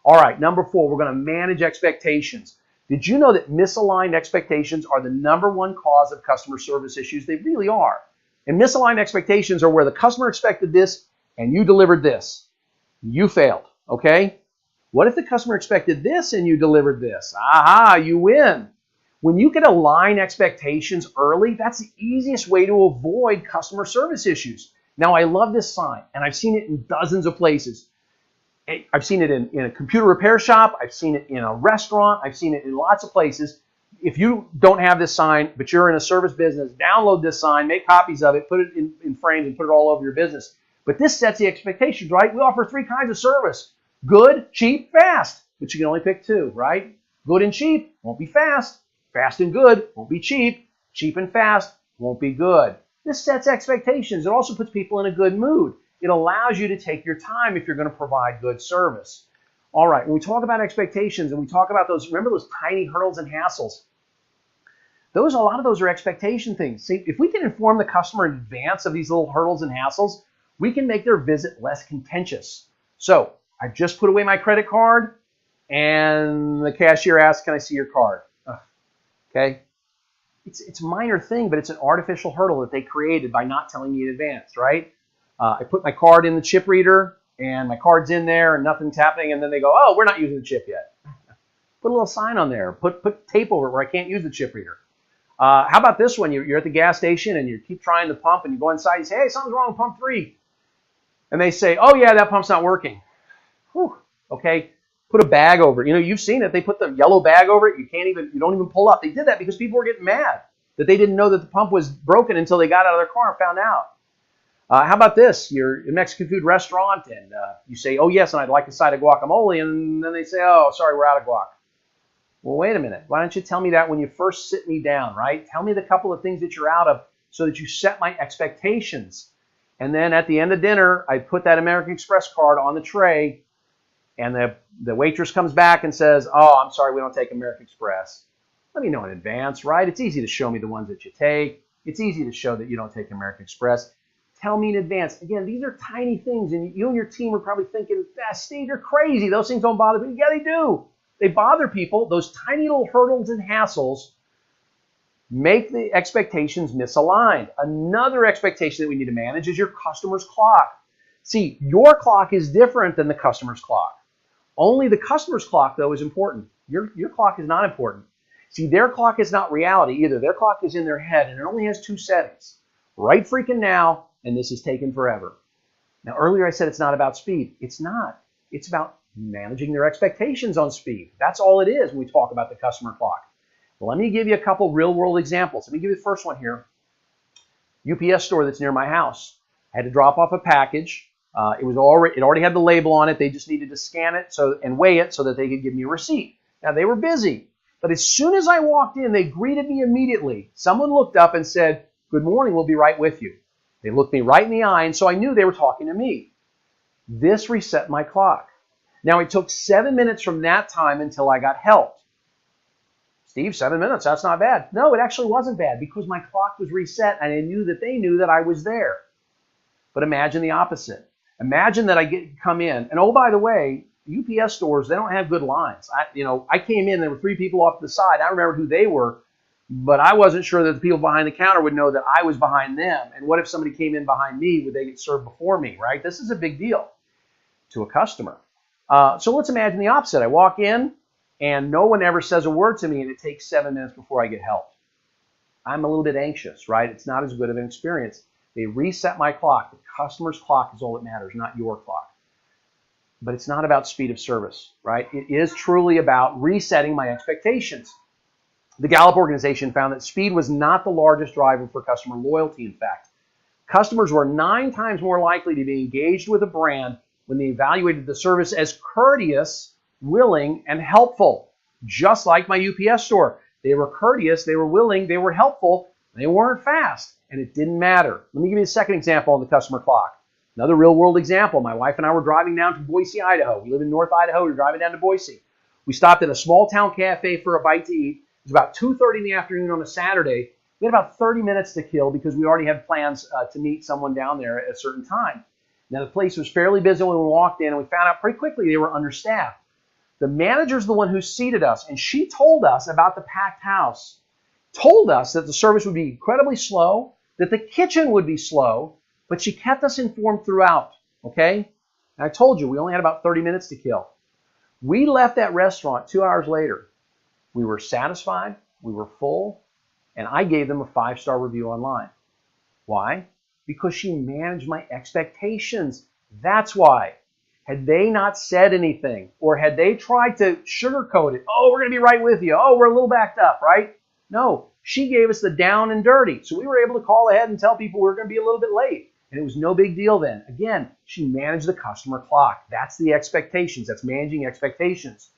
All right, number 4, we're going to manage expectations. Did you know that misaligned expectations are the #1 cause of customer service issues? They really are. And misaligned expectations are where the customer expected this and you delivered this. You failed, okay? What if the customer expected this and you delivered this? Aha, you win. When you can align expectations early, that's the easiest way to avoid customer service issues. Now, I love this sign, and I've seen it in dozens of places. I've seen it in a computer repair shop. I've seen it in a restaurant. I've seen it in lots of places. If you don't have this sign, but you're in a service business, download this sign, make copies of it, put it in frames, and put it all over your business. But this sets the expectations, right? We offer 3 kinds of service: good, cheap, fast. But you can only pick 2, right? Good and cheap won't be fast. Fast and good won't be cheap. Cheap and fast won't be good. This sets expectations. It also puts people in a good mood. It allows you to take your time if you're going to provide good service. All right, when we talk about expectations and we talk about those, remember those tiny hurdles and hassles? A lot of those are expectation things. See, if we can inform the customer in advance of these little hurdles and hassles, we can make their visit less contentious. So, I've just put away my credit card and the cashier asks, "Can I see your card?" Okay? It's a minor thing, but it's an artificial hurdle that they created by not telling me in advance, right? I put my card in the chip reader, and my card's in there, and nothing's happening, and then they go, "Oh, we're not using the chip yet." Put a little sign on there. Put tape over it where I can't use the chip reader. How about this one? You're at the gas station, and you keep trying the pump, and you go inside, and you say, "Hey, something's wrong with pump 3." And they say, "Oh, yeah, that pump's not working." Whew, okay? Put a bag over it. You know, you've seen it. They put the yellow bag over it. You don't even pull up. They did that because people were getting mad that they didn't know that the pump was broken until they got out of their car and found out. How about this? You're in a Mexican food restaurant, and you say, "Oh, yes, and I'd like a side of guacamole," and then they say, "Oh, sorry, we're out of guac." Well, wait a minute. Why don't you tell me that when you first sit me down, right? Tell me the couple of things that you're out of so that you set my expectations. And then at the end of dinner, I put that American Express card on the tray, and the waitress comes back and says, "Oh, I'm sorry, we don't take American Express." Let me know in advance, right? It's easy to show me the ones that you take. It's easy to show that you don't take American Express. Tell me in advance. Again, these are tiny things, and you and your team are probably thinking, "Steve, you're crazy. Those things don't bother me." Yeah, they do. They bother people. Those tiny little hurdles and hassles make the expectations misaligned. Another expectation that we need to manage is your customer's clock. See, your clock is different than the customer's clock. Only the customer's clock, though, is important. Your clock is not important. See, their clock is not reality either. Their clock is in their head, and it only has 2 settings. Right freaking now, and this is taking forever. Now, earlier I said it's not about speed. It's not. It's about managing their expectations on speed. That's all it is when we talk about the customer clock. Well, let me give you a couple real-world examples. Let me give you the first one here. UPS store that's near my house. I had to drop off a package. It already had the label on it. They just needed to scan it and weigh it so that they could give me a receipt. Now, they were busy, but as soon as I walked in, they greeted me immediately. Someone looked up and said, "Good morning, we'll be right with you." They looked me right in the eye, and so I knew they were talking to me. This reset my clock. Now, it took 7 minutes from that time until I got help. "Steve, 7 minutes, that's not bad." No, it actually wasn't bad because my clock was reset and I knew that they knew that I was there. But imagine the opposite. Imagine that I come in, and oh, by the way, UPS stores, they don't have good lines. I came in, there were 3 people off to the side. I remember who they were, but I wasn't sure that the people behind the counter would know that I was behind them. And what if somebody came in behind me? Would they get served before me, right? This is a big deal to a customer. So let's imagine the opposite. I walk in, and no one ever says a word to me, and it takes 7 minutes before I get help. I'm a little bit anxious, right? It's not as good of an experience. They reset my clock. The customer's clock is all that matters, not your clock. But it's not about speed of service, right? It is truly about resetting my expectations. The Gallup organization found that speed was not the largest driver for customer loyalty. In fact, customers were 9 times more likely to be engaged with a brand when they evaluated the service as courteous, willing, and helpful. Just like my UPS store. They were courteous, they were willing, they were helpful, they weren't fast, and it didn't matter. Let me give you a second example on the customer clock. Another real-world example. My wife and I were driving down to Boise, Idaho. We live in North Idaho. We were driving down to Boise. We stopped at a small-town cafe for a bite to eat. It was about 2:30 in the afternoon on a Saturday. We had about 30 minutes to kill because we already had plans to meet someone down there at a certain time. Now, the place was fairly busy when we walked in, and we found out pretty quickly they were understaffed. The manager's the one who seated us, and she told us about the packed house, told us that the service would be incredibly slow, that the kitchen would be slow, but she kept us informed throughout, okay? And I told you, we only had about 30 minutes to kill. We left that restaurant 2 hours later. We were satisfied, we were full, and I gave them a 5-star review online. Why? Because she managed my expectations. That's why. Had they not said anything, or had they tried to sugarcoat it, oh, we're going to be right with you, oh, we're a little backed up, right? No, she gave us the down and dirty. So we were able to call ahead and tell people we were going to be a little bit late. And it was no big deal then. Again, she managed the customer clock. That's the expectations. That's managing expectations.